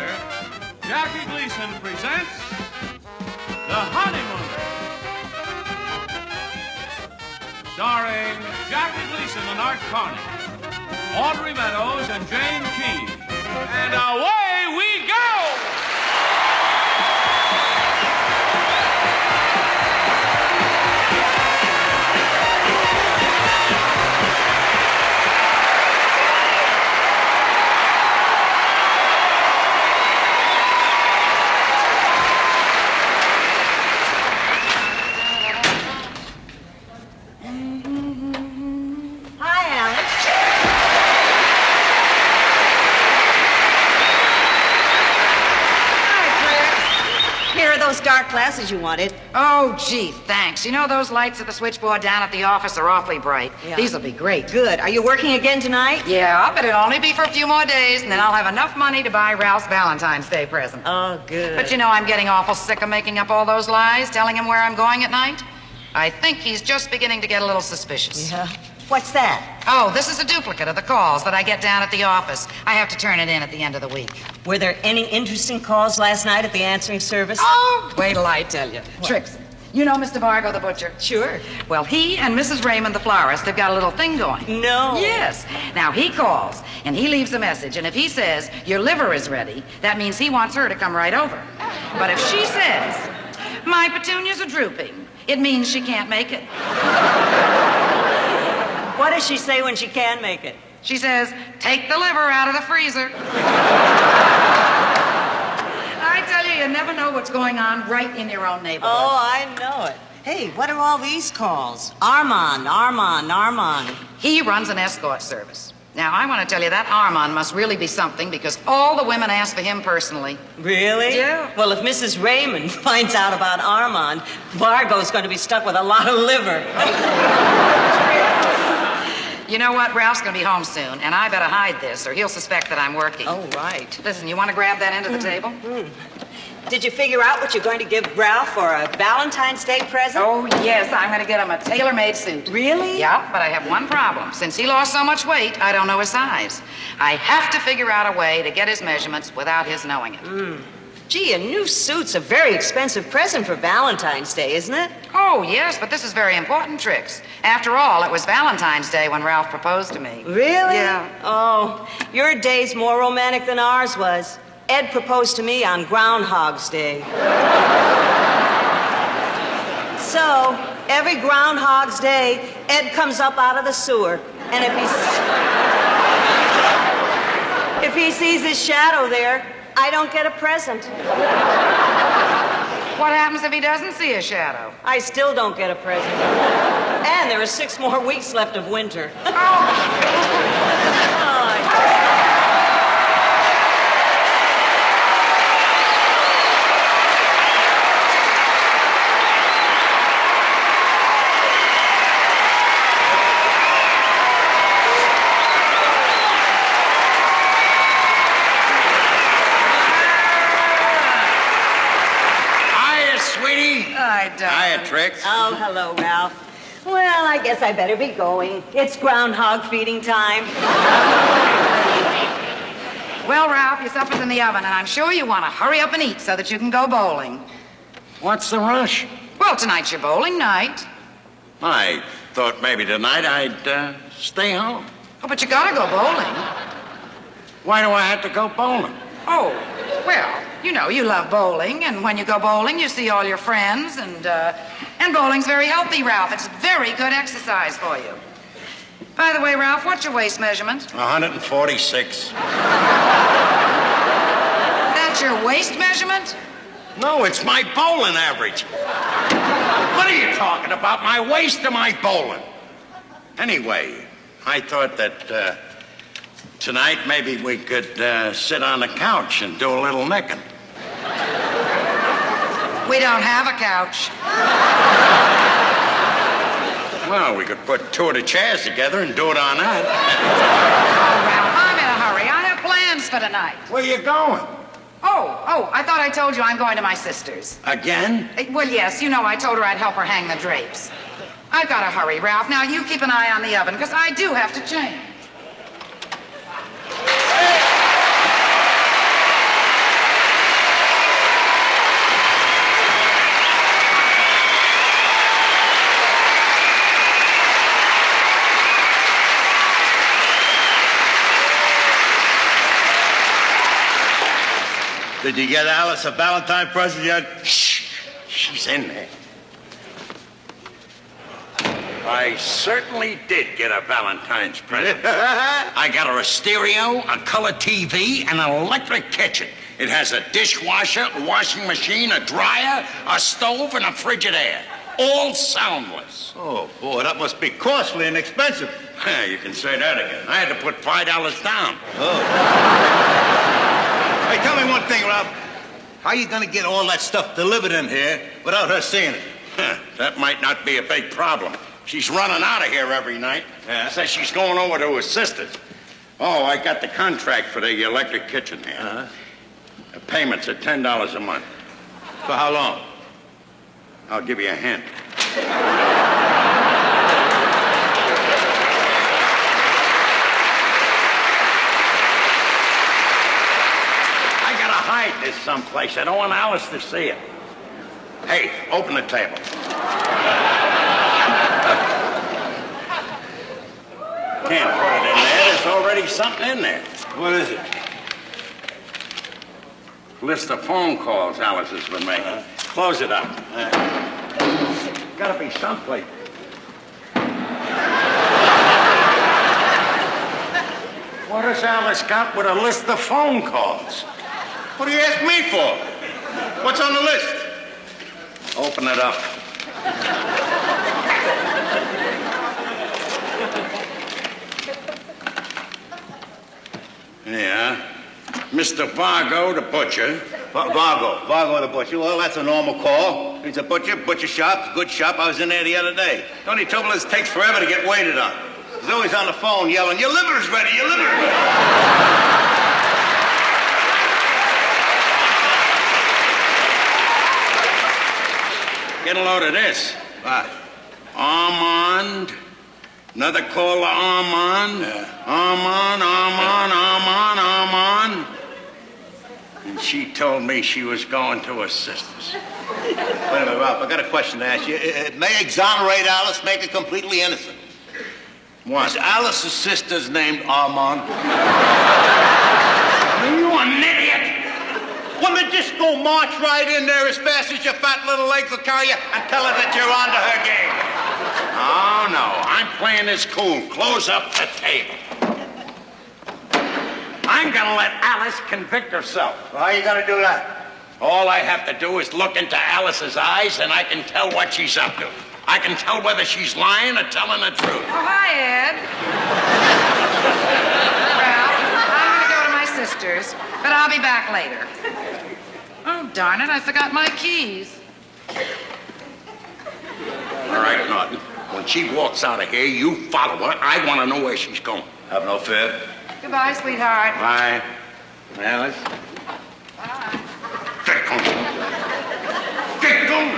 Theater, Jackie Gleason presents The Honeymooners. Starring Jackie Gleason and Art Carney, Audrey Meadows and Jane Key. And away we go! Dark glasses you wanted. Oh, gee, thanks. You know, those lights at the switchboard down at the office are awfully bright. Yeah. These will be great. Good. Are you working again tonight? Yeah, but it'll only be for a few more days, and then I'll have enough money to buy Ralph's Valentine's Day present. Oh, good. But you know, I'm getting awful sick of making up all those lies, telling him where I'm going at night. I think he's just beginning to get a little suspicious. Yeah. What's that? Oh, this is a duplicate of the calls that I get down at the office. I have to turn it in at the end of the week. Were there any interesting calls last night at the answering service? Oh, wait till I tell you. What? Trix, you know Mr. Vargo, the butcher? Sure. Well, he and Mrs. Raymond, the florist, have got a little thing going. No. Yes. Now, he calls, and he leaves a message, and if he says, your liver is ready, that means he wants her to come right over. But if she says, my petunias are drooping, it means she can't make it. What does she say when she can make it? She says, take the liver out of the freezer. I tell you, you never know what's going on right in your own neighborhood. Oh, I know it. Hey, what are all these calls? Armand. He runs an escort service. Now, I want to tell you, that Armand must really be something because all the women ask for him personally. Really? Yeah. Well, if Mrs. Raymond finds out about Armand, Vargo's going to be stuck with a lot of liver. You know what? Ralph's going to be home soon, and I better hide this, or he'll suspect that I'm working. Oh, right. Listen, you want to grab that end of the table? Did you figure out what you're going to give Ralph for a Valentine's Day present? Oh, yes. I'm going to get him a tailor-made suit. Really? Yeah, but I have one problem. Since he lost so much weight, I don't know his size. I have to figure out a way to get his measurements without his knowing it. Gee, a new suit's a very expensive present for Valentine's Day, isn't it? Oh, yes, but this is very important, Trix. After all, it was Valentine's Day when Ralph proposed to me. Really? Yeah. Oh, your day's more romantic than ours was. Ed proposed to me on Groundhog's Day. So, every Groundhog's Day, Ed comes up out of the sewer, and if he sees his shadow there, I don't get a present. What happens if he doesn't see a shadow? I still don't get a present. And there are 6 more weeks left of winter. Hiya, Trix. Oh, hello, Ralph. Well, I guess I better be going. It's groundhog feeding time. Well, Ralph, your supper's in the oven, and I'm sure you want to hurry up and eat so that you can go bowling. What's the rush? Well, tonight's your bowling night. I thought maybe tonight I'd stay home. Oh, but you gotta go bowling. Why do I have to go bowling? Oh, well, you know, you love bowling, and when you go bowling, you see all your friends, and bowling's very healthy, Ralph. It's very good exercise for you. By the way, Ralph, what's your waist measurement? 146. That's your waist measurement? No, it's my bowling average. What are you talking about? My waist or my bowling? Anyway, I thought that tonight maybe we could sit on the couch and do a little necking. We don't have a couch. Well, we could put 2 of the chairs together and do it on that. Oh, Ralph, I'm in a hurry. I have plans for tonight. Where you going? Oh, I thought I told you I'm going to my sister's. Again? Well, yes, you know I told her I'd help her hang the drapes. I've got to hurry, Ralph. Now, you keep an eye on the oven, because I do have to change. Did you get Alice a Valentine present yet? Shh. She's in there. I certainly did get a Valentine's present. I got her a stereo, a color TV, and an electric kitchen. It has a dishwasher, a washing machine, a dryer, a stove, and a Frigidaire. All soundless. Oh, boy, that must be costly and expensive. Yeah, you can say that again. I had to put $5 down. Oh. Hey, tell me one thing, Ralph. How are you going to get all that stuff delivered in here without her seeing it? That might not be a big problem. She's running out of here every night. Yeah. Says she's going over to her sister's. Oh, I got the contract for the electric kitchen here. Uh-huh. The payments are $10 a month. For how long? I'll give you a hint. I gotta hide this someplace. I don't want Alice to see it. Hey, open the table. Can't put it in there. There's already something in there. What is it? List of phone calls Alice has been making. Close it up. Gotta be someplace. What has Alice got with a list of phone calls? What do you ask me for? What's on the list? Open it up. Yeah. Mr. Vargo, the butcher. Vargo the butcher. Well, that's a normal call. He's a butcher shop, good shop. I was in there the other day. The only trouble is it takes forever to get waited on. He's always on the phone yelling, "Your liver's ready, your liver's ready." Get a load of this. What? Armand. Another call to Armand. Yeah. Armand. And she told me she was going to her sister's. Wait a minute, Ralph, I got a question to ask you. It may exonerate Alice, make her completely innocent. What? Is Alice's sister's named Armand? Are you an idiot? Well, then just go march right in there as fast as your fat little legs will carry you and tell her that you're onto her game. Oh, no. I'm playing this cool. Close up the table. I'm gonna let Alice convict herself. Well, how you gonna do that? All I have to do is look into Alice's eyes and I can tell what she's up to. I can tell whether she's lying or telling the truth. Oh, hi, Ed. Ralph, I'm going to go to my sister's, but I'll be back later. Oh, darn it, I forgot my keys. All right, Norton. When she walks out of here, you follow her. I want to know where she's going. Have no fear. Goodbye, sweetheart. Bye. Alice? Bye. Get going. Get going.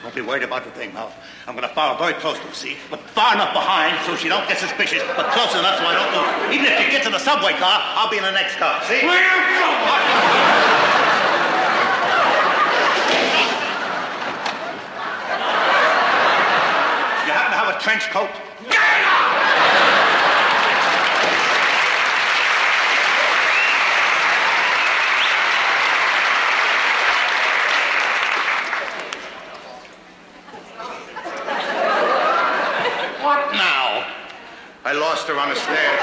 Don't be worried about the thing, Ralph. I'm gonna follow very closely, see? But far enough behind so she don't get suspicious, but close enough so I don't move. Even if she gets in the subway car, I'll be in the next car, see? Where you going? You happen to have a trench coat? What now? I lost her on the stairs.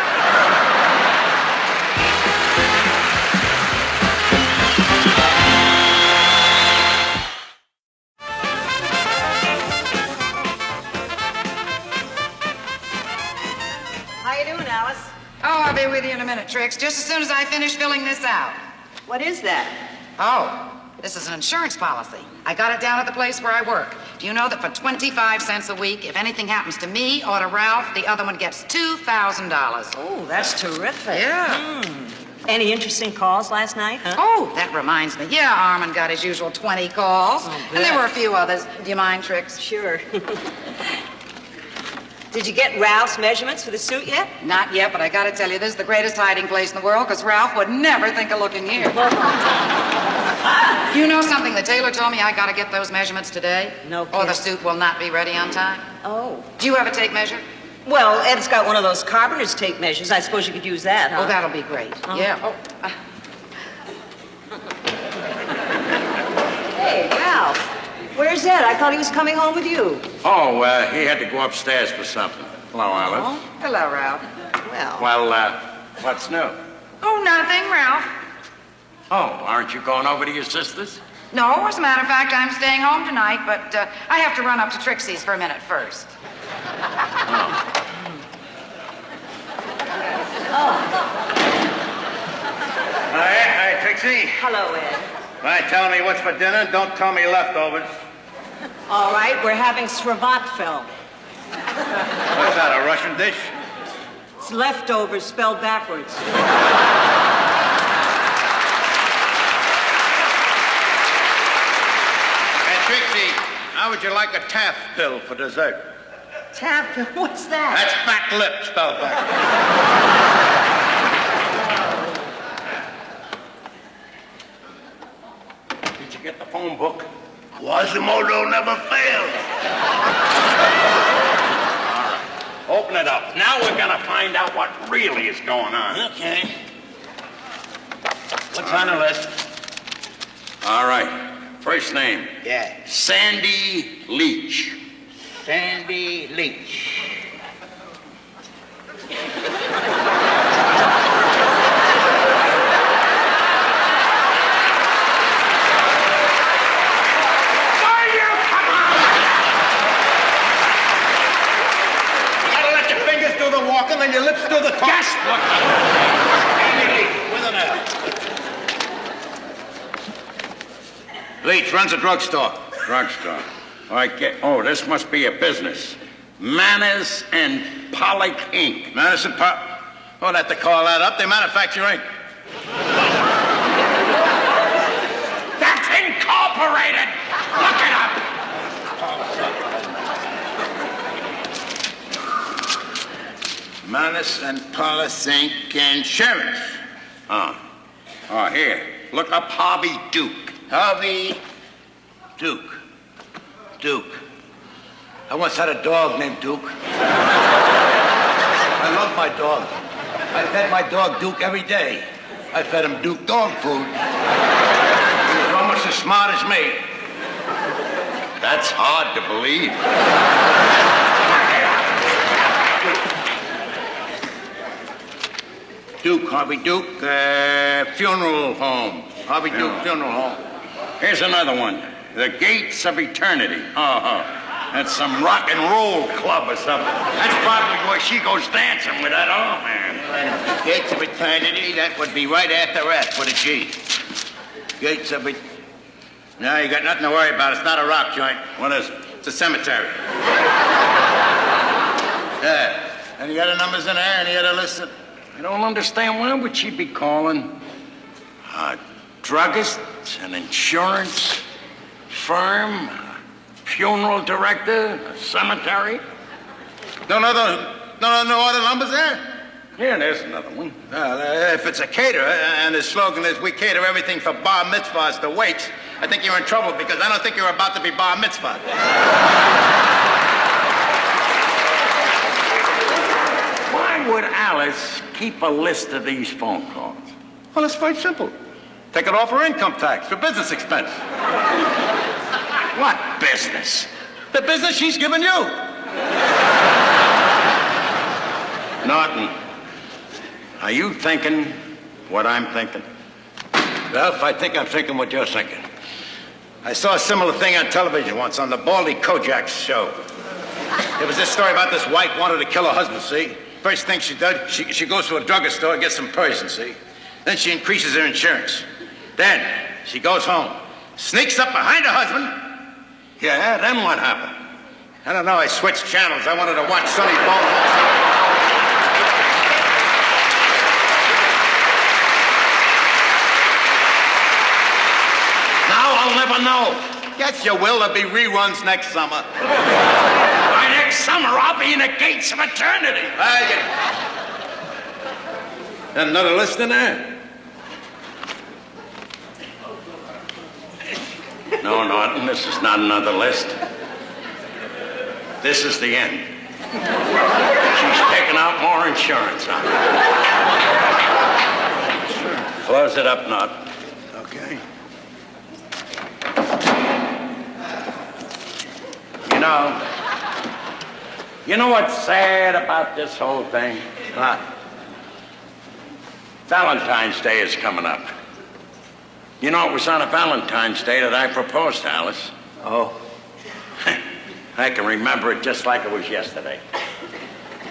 How you doing, Alice? Oh, I'll be with you in a minute, Trix, just as soon as I finish filling this out. What is that? Oh, this is an insurance policy. I got it down at the place where I work. Do you know that for 25 cents a week, if anything happens to me or to Ralph, the other one gets $2,000? Oh, that's terrific. Yeah. Any interesting calls last night, huh? Oh, that reminds me. Yeah, Armand got his usual 20 calls. Oh, and there good. were a few others. Do you mind, Trix? Sure. Did you get Ralph's measurements for the suit yet? Not yet, but I gotta tell you, this is the greatest hiding place in the world, because Ralph would never think of looking here. You know something? The tailor told me I gotta get those measurements today. No Or the kidding. suit will not be ready on time. Oh. Do you have a tape measure? Well, Ed's got one of those carpenter's tape measures. I suppose you could use that, huh? Oh, that'll be great. Yeah. Oh, Hey, Ralph. Where's Ed? I thought he was coming home with you. Oh, he had to go upstairs for something. Hello, Alice. Oh, hello, Ralph. well. Well, what's new? Oh, nothing, Ralph. Oh, aren't you going over to your sister's? No, as a matter of fact, I'm staying home tonight, but I have to run up to Trixie's for a minute first. Hi, Trixie. Hello, Ed. All right, tell me what's for dinner. Don't tell me leftovers. All right, we're having sravatfel. What's that, a Russian dish? It's leftovers spelled backwards. Hey, Trixie, how would you like a Taff pill for dessert? Tap, what's that? That's fat lip spelled backwards. Did you get the phone book? Quasimodo never fails. Open it up. Now we're gonna find out what really is going on. Okay. What's on the list? All right. First name. Yeah. Sandy Leach. Sandy Leach. Walking, then your lips do the talk. Yes, look. With an L. Leach runs a drugstore. Drugstore. Oh, this must be a business. Manners and Pollock Inc. Manners and Pollock. Don't have to call that up. They manufacture ink. That's incorporated. Look it up. Manus and Polysink Insurance. Oh, here. Look up Harvey Duke. Harvey Duke. Duke. I once had a dog named Duke. I love my dog. I fed my dog Duke every day. I fed him Duke dog food. He was almost as smart as me. That's hard to believe. Duke, Harvey Duke, funeral home. Harvey Duke Funeral Home. Here's another one. The Gates of Eternity. That's some rock and roll club or something. That's probably where she goes dancing with that old man. Gates of Eternity, that would be right after F with a G. Gates of Eternity. No, you got nothing to worry about. It's not a rock joint. What is it? It's a cemetery. Yeah. Any other numbers in there? Any other list? I don't understand. Why would she be calling a druggist, an insurance firm, a funeral director, a cemetery? No other numbers there? Yeah, there's another one. If it's a caterer, and the slogan is, we cater everything from bar mitzvahs to wakes, I think you're in trouble because I don't think you're about to be bar mitzvah. Why would Alice keep a list of these phone calls? Well, it's quite simple. Take it off her income tax for business expense. What business? The business she's given you. Norton, are you thinking what I'm thinking? Ralph, I think I'm thinking what you're thinking. I saw a similar thing on television once on the Baldy Kojak's show. There was this story about this wife wanted to kill her husband, see? First thing she did, she goes to a drugstore and gets some poison, see? Then she increases her insurance. Then she goes home, sneaks up behind her husband. Yeah, then what happened? I don't know, I switched channels. I wanted to watch Sonny Bono. I'll never know. Yes, you will. There'll be reruns next summer. By next summer, I'll be in the gates of eternity. Another list in there? No, Norton, this is not another list. This is the end. She's taking out more insurance, huh? Sure. Close it up, Nut. Okay. You know what's sad about this whole thing? What? Valentine's Day is coming up. You know, it was on a Valentine's Day that I proposed to Alice. Oh. I can remember it just like it was yesterday.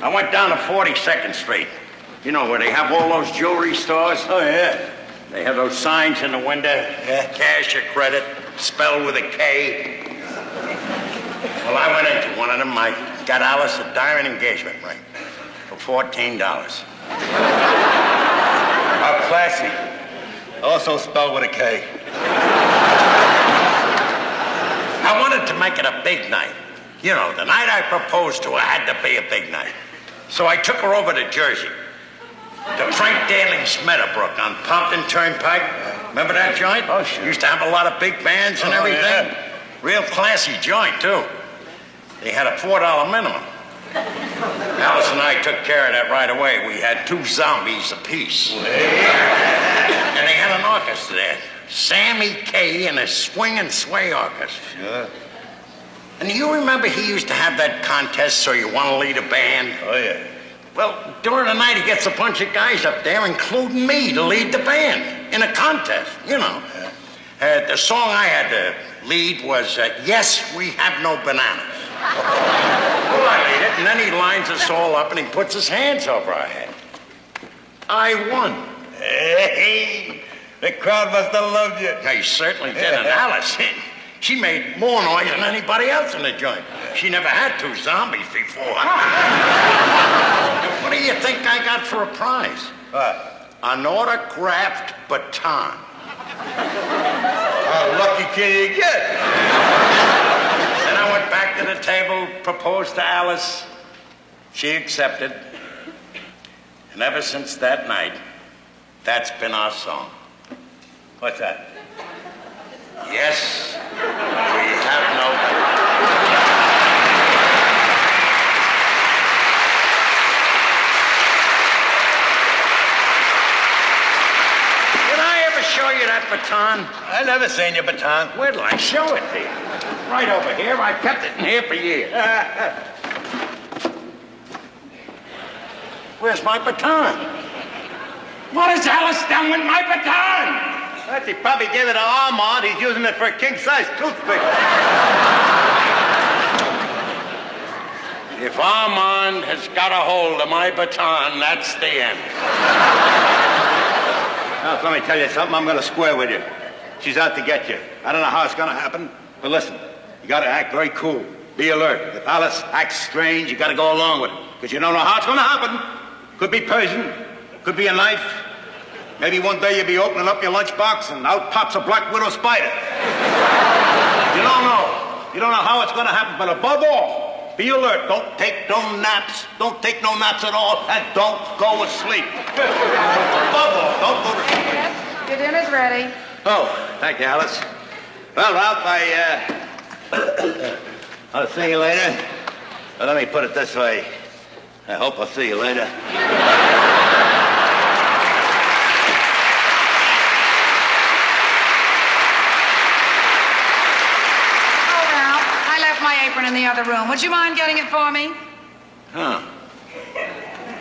I went down to 42nd Street. You know, where they have all those jewelry stores? Oh, yeah. They have those signs in the window, cash or credit, spelled with a K. Well, I went into one of them. I got Alice a diamond engagement ring for $14. How classy. Also spelled with a K. I wanted to make it a big night. You know, the night I proposed to her had to be a big night. So I took her over to Jersey, to Frank Daly's Meadowbrook on Pompton Turnpike. Remember that joint? Oh, sure. Used to have a lot of big bands and everything. Yeah. Real classy joint, too. They had a $4 minimum. Alice and I took care of that right away. We had 2 zombies apiece. And they had an orchestra there. Sammy Kaye and his swing and sway orchestra. Sure. And you remember he used to have that contest, so you want to lead a band? Oh, yeah. Well, during the night, he gets a bunch of guys up there, including me, to lead the band in a contest, you know. The song I had to lead was, Yes, We Have No Bananas. Well, I lead it, and then he lines us all up, and he puts his hands over our head. I won. Hey, the crowd must have loved you. He certainly did, and Alice, she made more noise than anybody else in the joint. She never had 2 zombies before. What do you think I got for a prize? What? An autographed baton. How lucky can you get? Then I went back to the table, proposed to Alice. She accepted. And ever since that night, that's been our song. What's that? Yes, we have no... Did I ever show you that baton? I never seen your baton. Where did I show it to you? Right over here. I kept it in here for years. Where's my baton? What has Alice done with my baton? He probably gave it to Armand. He's using it for a king-size toothpick. If Armand has got a hold of my baton, that's the end. Now, let me tell you something. I'm going to square with you. She's out to get you. I don't know how it's going to happen, but listen, you got to act very cool. Be alert. If Alice acts strange, you got to go along with it, because you don't know how it's going to happen. Could be poison. Could be a knife. Maybe one day you'll be opening up your lunchbox and out pops a black widow spider. You don't know. You don't know how it's going to happen, but above all, be alert. Don't take no naps. Don't take no naps at all, and don't go to sleep. Above all, don't go to sleep. Your dinner's ready. Oh, thank you, Alice. Well, Ralph, I'll see you later. Well, let me put it this way. I hope I'll see you later. In the other room. Would you mind getting it for me? Huh.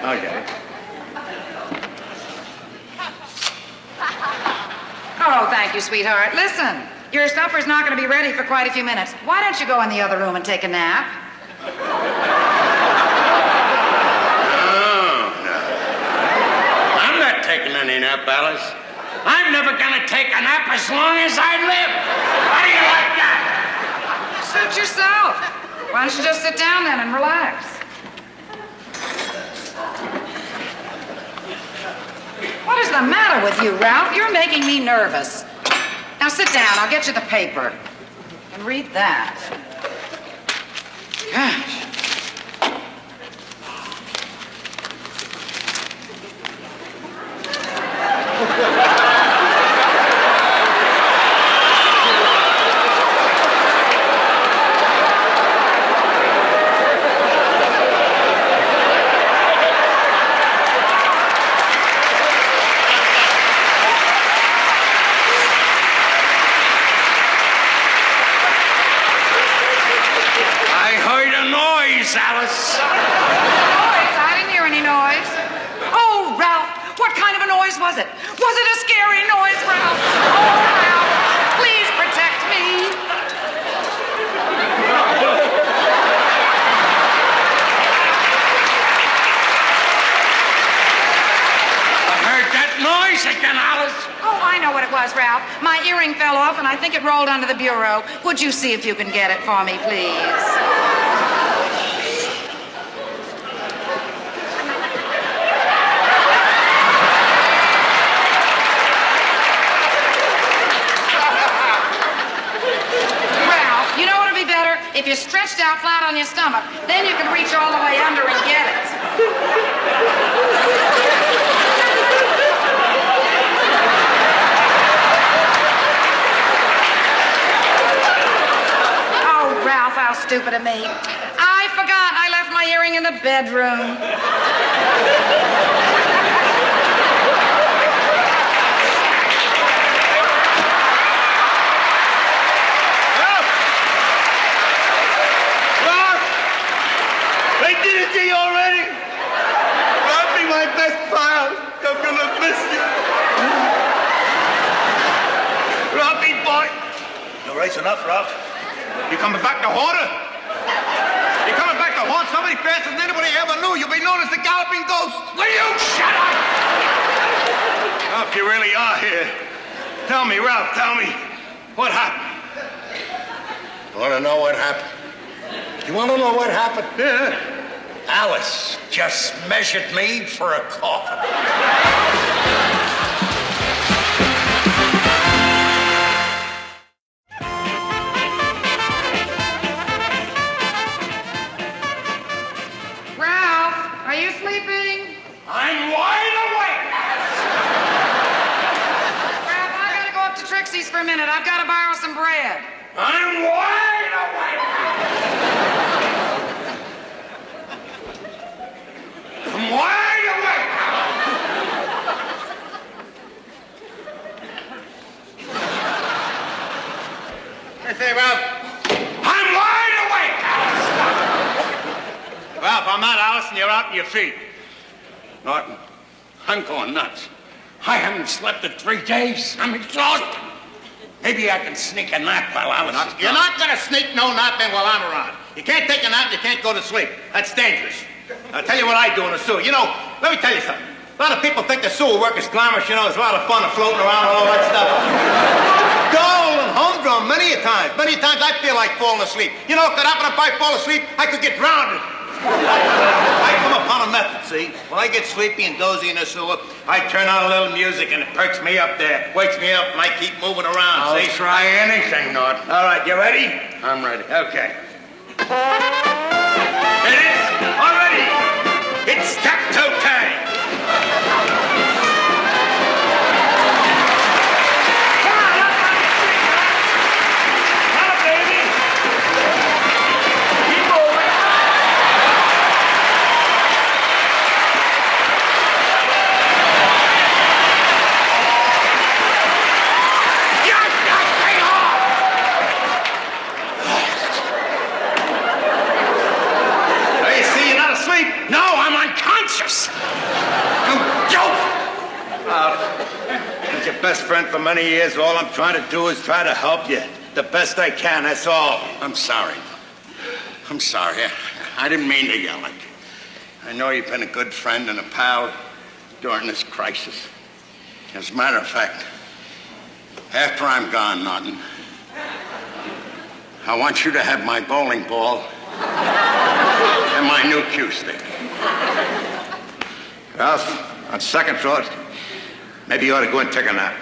Okay. Oh, thank you, sweetheart. Listen, your supper's not going to be ready for quite a few minutes. Why don't you go in the other room and take a nap? Oh, no. I'm not taking any nap, Alice. I'm never going to take a nap as long as I live. How do you like that? Suit yourself. Why don't you just sit down then and relax? What is the matter with you, Ralph? You're making me nervous. Now sit down. I'll get you the paper. And read that. Gosh. noise, Alice? Noise? I didn't hear any noise. Oh, Ralph, what kind of a noise was it? Was it a scary noise, Ralph? Oh, Ralph, please protect me. Noise again, Alice. Oh, I know what it was, Ralph. My earring fell off, and I think it rolled under the bureau. Would you see if you can get it for me, please? Ralph, you know what would be better? If you stretched out flat on your stomach, then you can reach all the way under and get it. Ralph, how stupid of me. I forgot I left my earring in the bedroom. Ralph! They did it to you already? Ralph, be my best pal. I'm gonna miss you. Ralphie, boy. You're racing up, Ralph. You coming back to haunt her? You coming back to haunt somebody faster than anybody ever knew? You'll be known as the Galloping Ghost. Will you shut up? Ralph, you really are here. Tell me, Ralph, tell me. What happened? You want to know what happened? You want to know what happened? Yeah. Alice just measured me for a coffin. Are you sleeping? I'm wide awake. Ralph, I gotta go up to Trixie's for a minute. I've got to borrow some bread. I'm wide awake. I'm wide awake. Hey, say, Ralph. I'm wide awake, Alice. Ralph, I'm not Alice, and you're out in your feet. Norton, I'm going nuts. I haven't slept in 3 days. I'm exhausted. Maybe I can sneak a nap while Alice is You're gone. not gonna sneak no napping while I'm around. You can't take a nap, you can't go to sleep. That's dangerous. I'll tell you what I do in the sewer. You know, let me tell you something. A lot of people think the sewer work is glamorous, you know, there's a lot of fun of floating around and all that stuff. Dull and humdrum many a times. Many times I feel like falling asleep. You know, if that happened if I fall asleep, I could get drowned. I come upon a method, see? When I get sleepy and dozy in the sewer, I turn on a little music and it perks me up there. Wakes me up and I keep moving around, I'll see? try anything, Norton. All right, you ready? I'm ready. Okay. It is already. It's tap-toe time. Come on, baby. Keep moving. Hey, see, you're not asleep. No, I'm unconscious. You dope! As your best friend for many years, all I'm trying to do is try to help you the best I can, that's all. I'm sorry. I'm sorry. I didn't mean to yell at you. I know you've been a good friend and a pal during this crisis. As a matter of fact, after I'm gone, Norton, I want you to have my bowling ball and my new cue stick. Ralph, on second thought, maybe you ought to go and take a nap.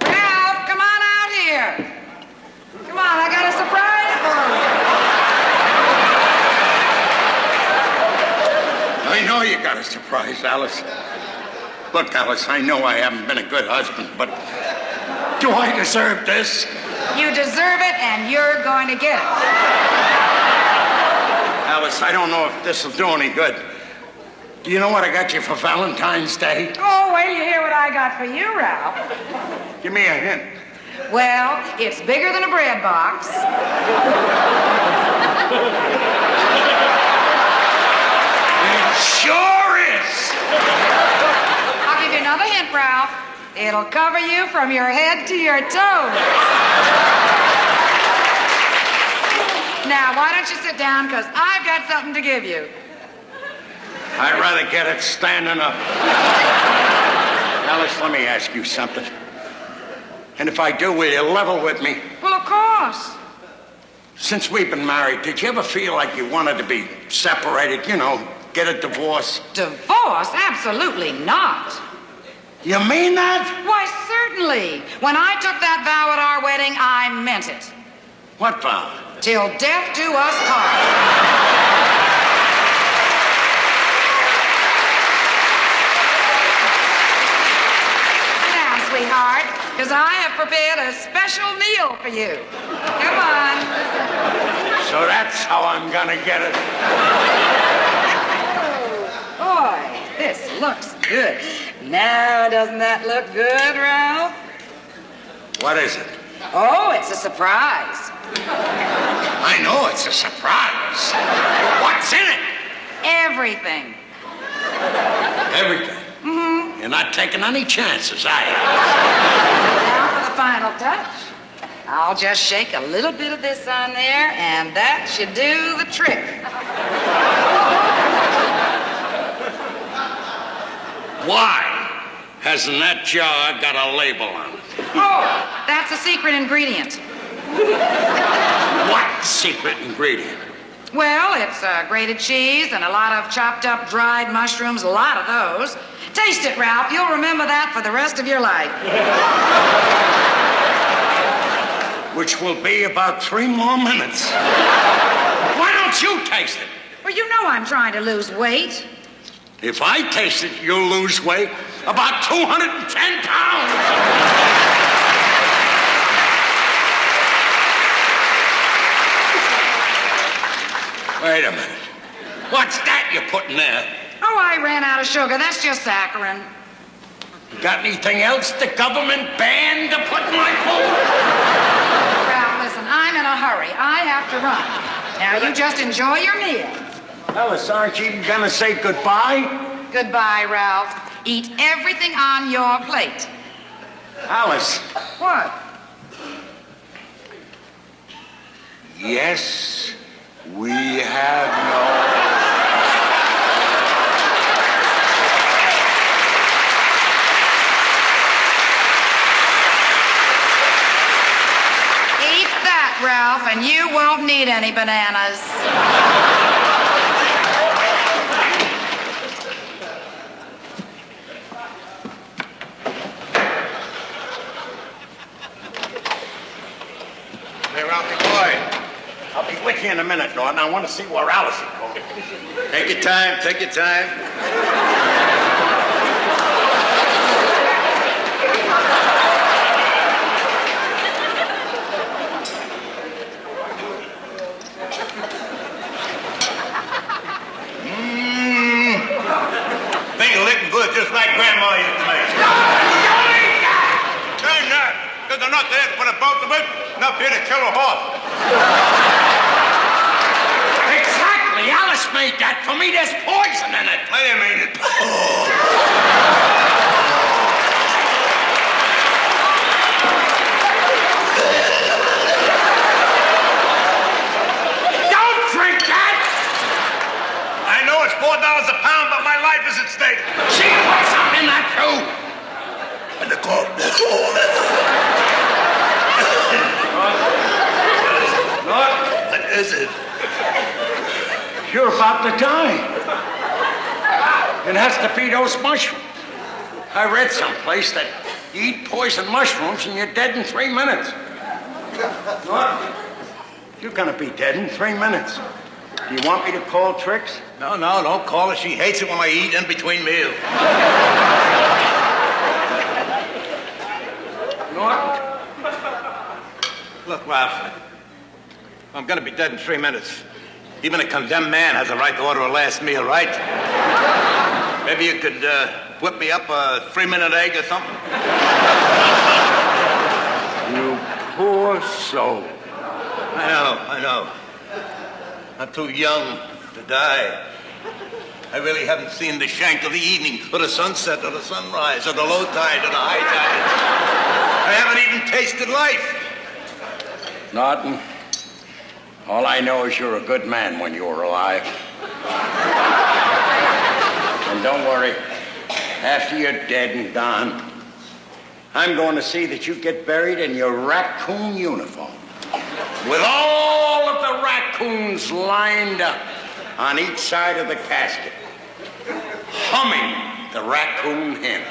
Ralph, come on out here. Come on, I got a surprise for you. I know you got a surprise, Alice. Look, Alice, I know I haven't been a good husband, but do I deserve this? You deserve it, and you're going to get it. Alice, I don't know if this will do any good, Do you know what I got you for Valentine's Day? Oh, wait till you hear what I got for you, Ralph. Give me a hint. Well, it's bigger than a bread box. It sure is. I'll give you another hint, Ralph. It'll cover you from your head to your toes. Now, why don't you sit down, because I've got something to give you. I'd rather get it standing up. Alice, let me ask you something. And if I do, will you level with me? Well, of course. Since we've been married, did you ever feel like you wanted to be separated, you know, get a divorce? Divorce? Absolutely not. You mean that? Why, certainly. When I took that vow at our wedding, I meant it. What vow? Till death do us part. Sit down, sweetheart, because I have prepared a special meal for you. Come on. So that's how I'm gonna get it. Boy, this looks good. Now, doesn't that look good, Ralph? What is it? Oh, it's a surprise. I know it's a surprise. What's in it? Everything. Everything. Mm-hmm. You're not taking any chances, are you? Now for the final touch. I'll just shake a little bit of this on there, and that should do the trick. Why hasn't that jar got a label on it? Oh, that's a secret ingredient. What secret ingredient? Well, it's grated cheese and a lot of chopped up dried mushrooms, a lot of those. Taste it, Ralph. You'll remember that for the rest of your life. Which will be about 3 more minutes. Why don't you taste it? Well, you know I'm trying to lose weight. If I taste it, you'll lose weight. About 210 pounds. Wait a minute. What's that you're putting there? Oh, I ran out of sugar. That's just saccharin. You got anything else the government banned to put in my food? Ralph, listen, I'm in a hurry. I have to run. Now, you just enjoy your meal. Alice, aren't you gonna say goodbye? Goodbye, Ralph. Eat everything on your plate. Alice. What? Yes, we have no... Eat that, Ralph, and you won't need any bananas. I'll be with you in a minute, Norton. I want to see where Alice is going. Take your time, take your time. Things are looking good, just like Grandma used to make. Turn that, because they're not there to put a boat to it, not here to kill a horse. Exactly. Alice made that for me. There's poison in it. I didn't mean it. Don't drink that. I know it's $4 a pound, but my life is at stake. She put something in that too. And the court. What is it? You're about to die. It has to be those mushrooms. I read someplace that you eat poison mushrooms and you're dead in 3 minutes. What? You're gonna be dead in 3 minutes. Do you want me to call Trix? No, don't call her. She hates it when I eat in between meals. Norton? Look, Ralph, I'm gonna be dead in 3 minutes. Even a condemned man has a right to order a last meal, right? Maybe you could whip me up a 3-minute egg or something? You poor soul. I know. I'm too young to die. I really haven't seen the shank of the evening, or the sunset, or the sunrise, or the low tide, or the high tide. I haven't even tasted life. Norton, all I know is you're a good man when you were alive. And don't worry, after you're dead and gone, I'm going to see that you get buried in your raccoon uniform, with all of the raccoons lined up on each side of the casket, humming the raccoon hymn.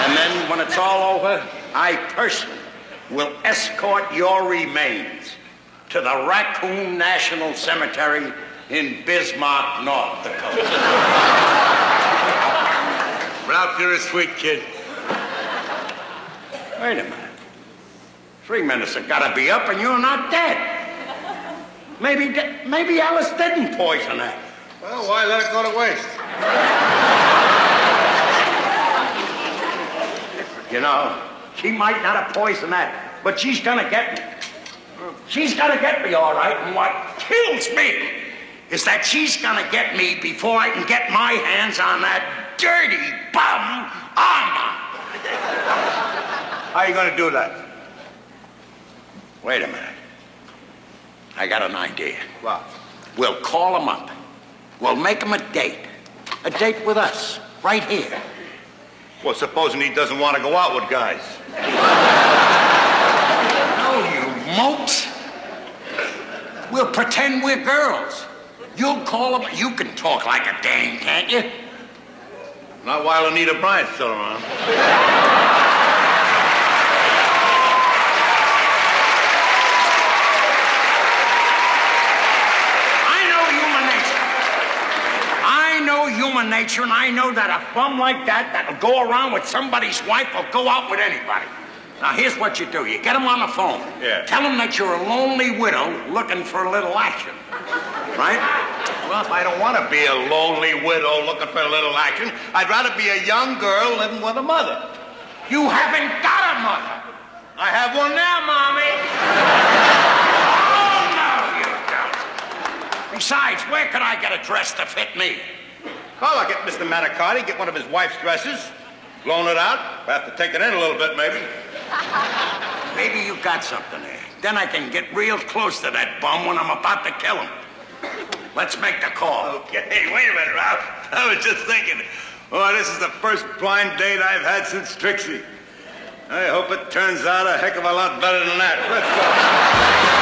And then when it's all over, I personally will escort your remains to the Raccoon National Cemetery in Bismarck, North Dakota. Ralph, you're a sweet kid. Wait a minute. 3 minutes have got to be up and you're not dead. Maybe Alice didn't poison her. Well, why let it go to waste? You know, she might not have poisoned that, but she's gonna get me. She's gonna get me, all right, and what kills me is that she's gonna get me before I can get my hands on that dirty bum armor. How are you going to do that? Wait a minute. I got an idea. What? We'll call him up. We'll make him a date. A date with us, right here. Well, supposing he doesn't want to go out with guys. No, you mopes. We'll pretend we're girls. You'll call him. You can talk like a dame, can't you? Not while Anita Bryant's still around. Human nature, and I know that a bum like that'll go around with somebody's wife will go out with anybody. Now, here's what you do. You get him on the phone. Yeah. Tell him that you're a lonely widow looking for a little action. Right? Well, I don't want to be a lonely widow looking for a little action. I'd rather be a young girl living with a mother. You haven't got a mother. I have one now, Mommy. Oh, no, you don't. Besides, where could I get a dress to fit me? Well, I'll get Mr. Manicotti, get one of his wife's dresses, loan it out. I have to take it in a little bit, maybe. Maybe you got something there. Then I can get real close to that bum when I'm about to kill him. Let's make the call. Okay, hey, wait a minute, Ralph. I was just thinking, this is the first blind date I've had since Trixie. I hope it turns out a heck of a lot better than that. Let's go.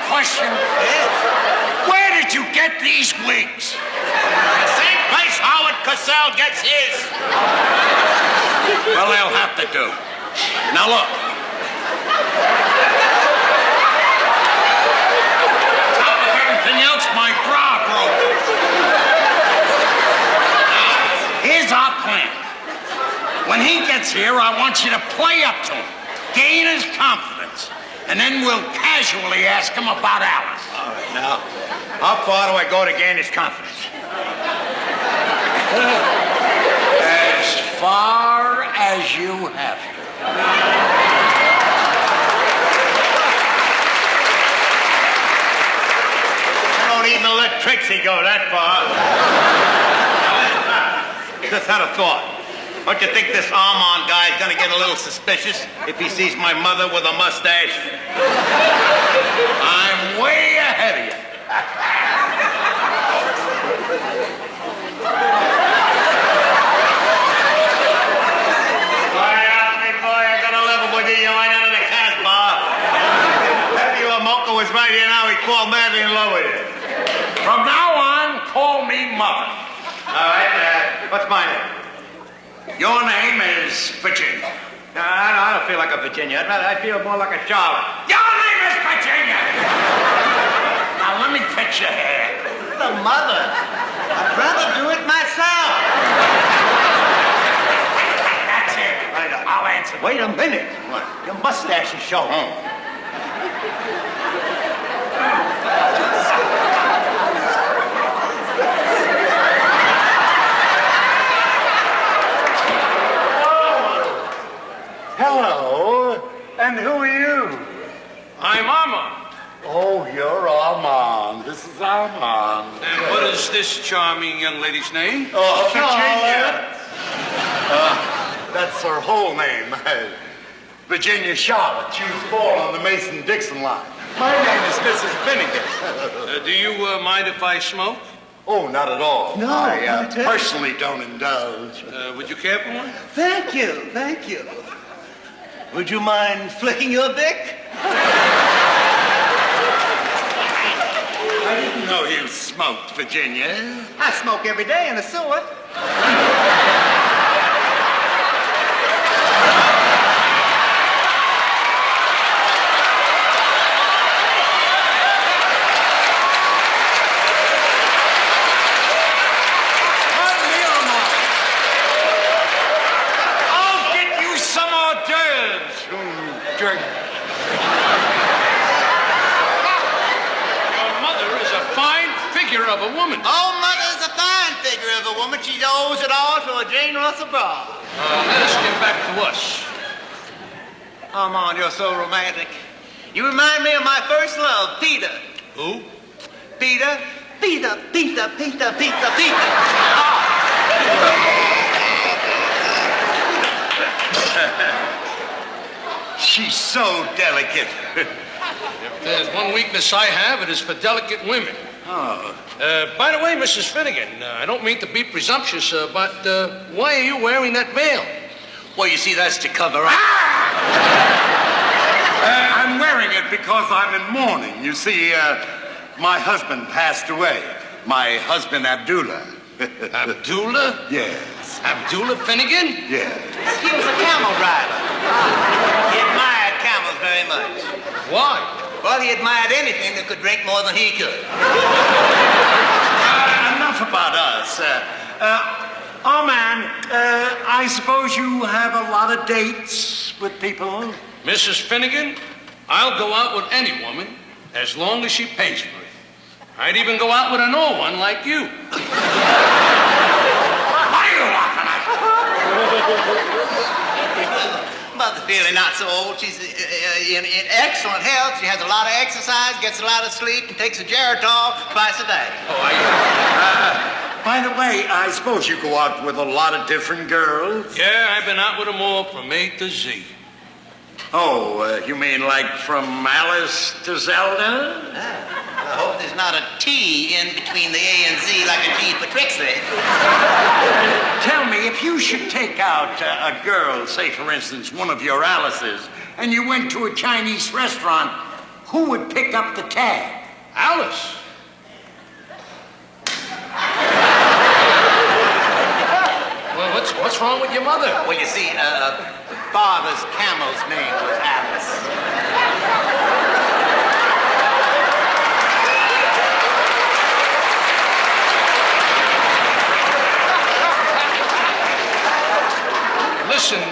Question. Yes. Where did you get these wigs? The same place Howard Cosell gets his. Well, they'll have to do. Now look. Top of everything else, my bra broke. Now, here's our plan. When he gets here, I want you to play up to him, gain his confidence. And then we'll casually ask him about Alice. All right, now, how far do I go to gain his confidence? As far as you have to. Won't even let Trixie go that far. Just had a thought. Don't you think this Armand guy is gonna get a little suspicious if he sees my mother with a mustache? I'm way ahead of you. Was right here now, he called madly in love with you. From now on, call me Mother. All right, what's my name? Your name is Virginia. No, I don't feel like a Virginia. I feel more like a Charlotte. Your name is Virginia. Now let me fix your hair. The mother. I'd rather do it myself. That's it. I'll answer. Wait a minute. What? Your mustache is showing. Oh. Hello, and who are you? I'm Armand. Oh, you're Armand. This is Armand. And what is this charming young lady's name? Oh, Virginia. That's her whole name. Virginia Charlotte. She was born on the Mason-Dixon line. My name is Mrs. Finnegan. Do you mind if I smoke? Oh, not at all. No, I personally don't indulge. Would you care for one? Thank you, thank you. Would you mind flicking your dick? I didn't know you smoked, Virginia. I smoke every day in the sewer. Your mother is a fine figure of a woman. Oh, mother's a fine figure of a woman. She owes it all to a Jane Russell bra. Let us get back to us. Armand, you're so romantic. You remind me of my first love, Peter. Who? Peter. Peter. She's so delicate. If there's one weakness I have, it is for delicate women. Oh. By the way, Mrs. Finnegan, I don't mean to be presumptuous, but why are you wearing that veil? Well, you see, that's to cover up. I'm wearing it because I'm in mourning. You see, my husband passed away. My husband, Abdullah. Abdullah? Yes. Abdullah Finnegan? Yes. He was a camel driver. He admired camels very much. Why? Well, he admired anything that could drink more than he could. Enough about us. Armand, I suppose you have a lot of dates with people? Mrs. Finnegan, I'll go out with any woman as long as she pays for it. I'd even go out with an old one like you. What are you laughing at? Mother's really not so old. She's in excellent health. She has a lot of exercise, gets a lot of sleep, and takes a Geritol twice a day. By the way, I suppose you go out with a lot of different girls? Yeah, I've been out with them all from A to Z. Oh, you mean like from Alice to Zelda? I hope there's not a T in between the A and Z like a T for Trixie. Tell me, if you should take out a girl, say for instance one of your Alices, and you went to a Chinese restaurant, who would pick up the tab? Alice? Well, what's wrong with your mother? Well, you see, father's camel's name was Alice. Listen,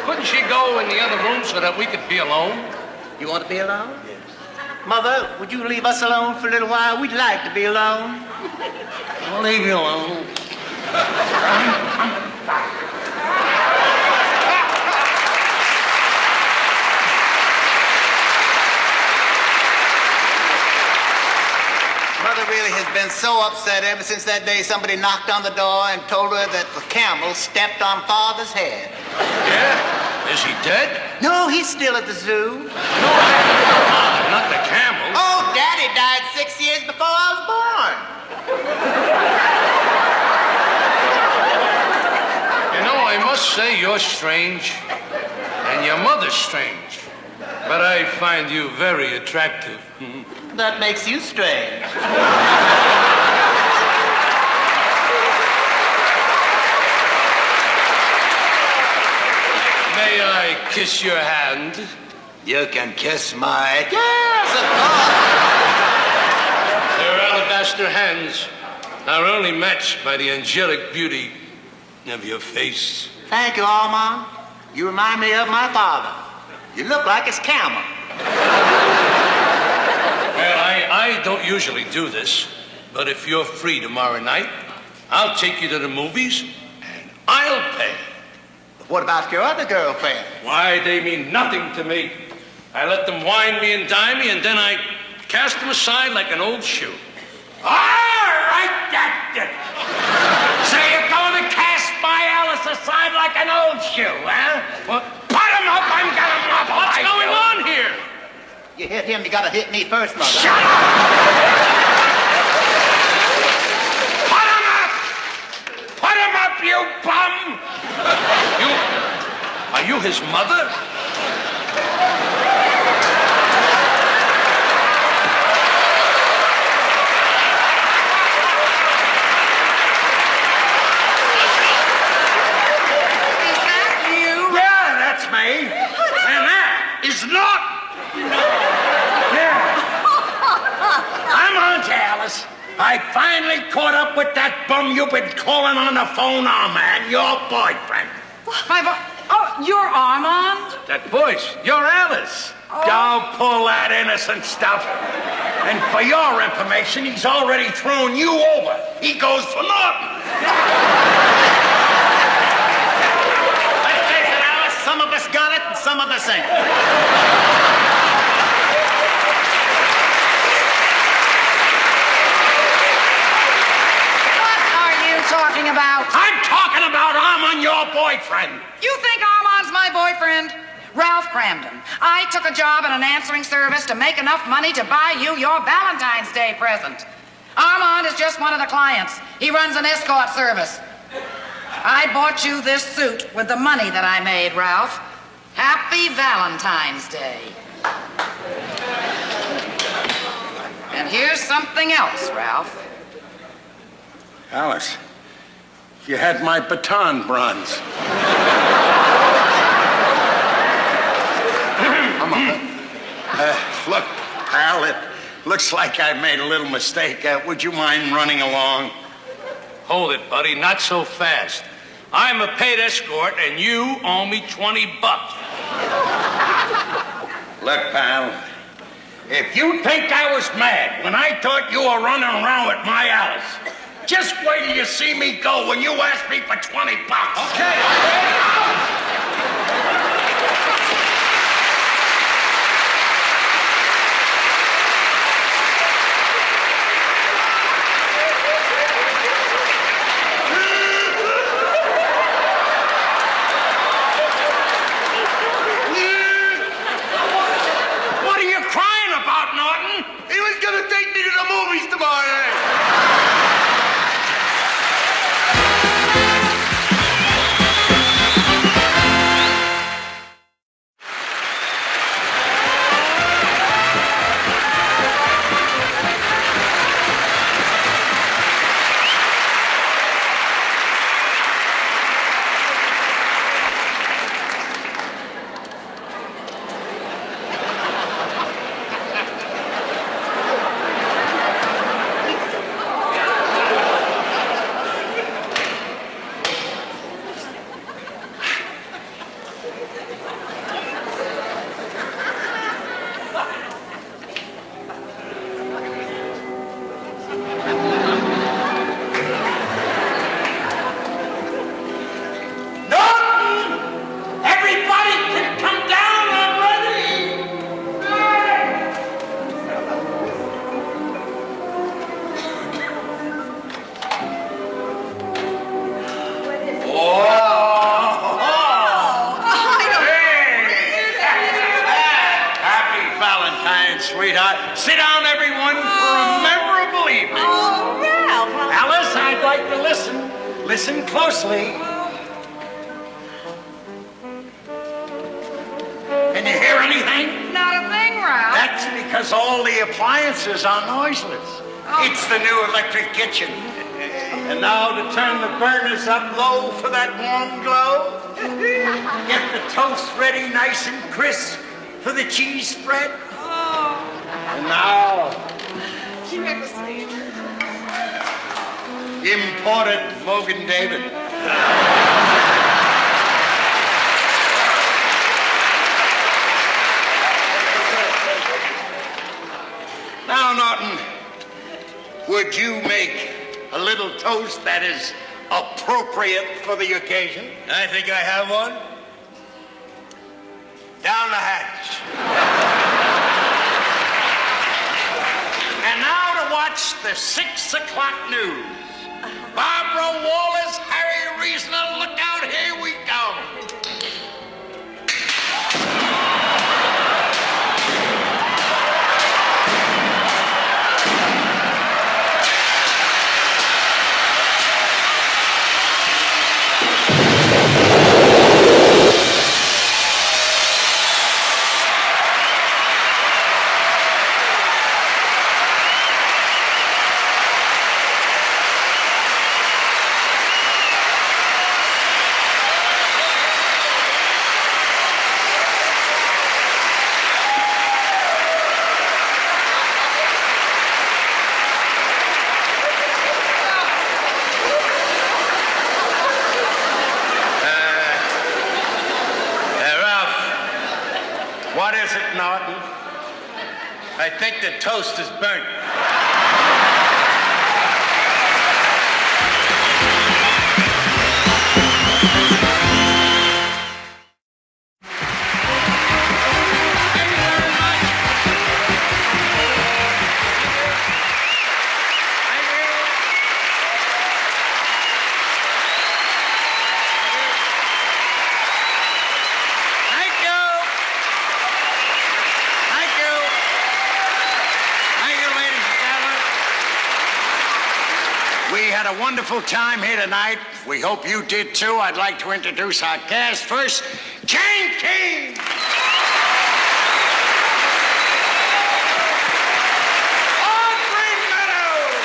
couldn't she go in the other room so that we could be alone? You want to be alone? Yes. Mother, would you leave us alone for a little while? We'd like to be alone. I'll leave you alone. really has been so upset ever since that day somebody knocked on the door and told her that the camel stepped on Father's head. Yeah? Is he dead? No, he's still at the zoo. No, not the camel. Oh, Daddy died 6 years before I was born. You know, I must say you're strange, and your mother's strange. But I find you very attractive. That makes you strange. May I kiss your hand? You can kiss my... Yes, of course. Their alabaster hands are only matched by the angelic beauty of your face. Thank you, Armand. You remind me of my father. You look like his camel. Well, I don't usually do this, but if you're free tomorrow night, I'll take you to the movies, and I'll pay. What about your other girlfriend? Why, they mean nothing to me. I let them wine me and dine me, and then I cast them aside like an old shoe. All right, so you're going to cast my Alice aside like an old shoe, huh? What? Put him up, I'm gonna mop him. What's going on here? You hit him, you gotta hit me first, Mother. Shut up! Put him up! Put him up, you bum! Are you his mother? Is that you? Yeah, that's me. And that is not. Yeah. I'm on to Alice. I finally caught up with that bum you've been calling on the phone, Armand, your boyfriend. Oh, you're Armand? That voice, you're Alice. Don't pull that innocent stuff. And for your information, he's already thrown you over. He goes for naught. Let's face it, Alice, some of us got it and some of us ain't. What are you talking about? I'm talking about Armand, your boyfriend. You think Armand's my boyfriend? Ralph Cramden. I took a job in an answering service to make enough money to buy you your Valentine's Day present. Armand is just one of the clients. He runs an escort service. I bought you this suit with the money that I made, Ralph. Happy Valentine's Day. And here's something else, Ralph. Alice, you had my baton bronze. Come on. Look, pal, it looks like I made a little mistake. Would you mind running along? Hold it, buddy. Not so fast. I'm a paid escort, and you owe me $20. Look, pal, if you think I was mad when I thought you were running around with my Alice, just wait till you see me go when you ask me for $20. Okay. What are you crying about, Norton? He was gonna take me to the movies tomorrow night. sweetheart. Sit down, everyone, for a memorable evening. Oh, Ralph. Alice, I'd like to listen. Listen closely. Can you hear anything? Not a thing, Ralph. That's because all the appliances are noiseless. Oh. It's the new electric kitchen. And now to turn the burners up low for that warm glow. Get the toast ready nice and crisp for the cheese spread. Oh. And now, You never see it. imported Mogan David. Now, Norton, would you make a little toast that is appropriate for the occasion? I think I have one. Down the hatch. And now to watch the 6 o'clock news. Barbara Wallace, Harry Reasoner, look out, here we go. What is it, Norton? I think the toast is burnt. A wonderful time here tonight. We hope you did too. I'd like to introduce our cast first. Jane King! Audrey Meadows!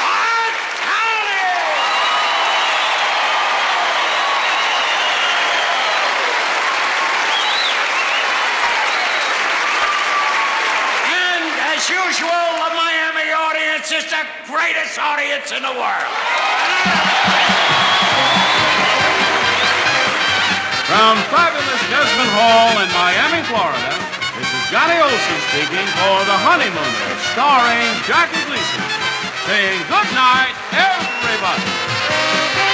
Art Townley! As usual, the Miami audience is the greatest audience in the world. From fabulous Desmond Hall in Miami, Florida, this is Johnny Olson speaking for The Honeymooners, starring Jackie Gleason, saying good night, everybody.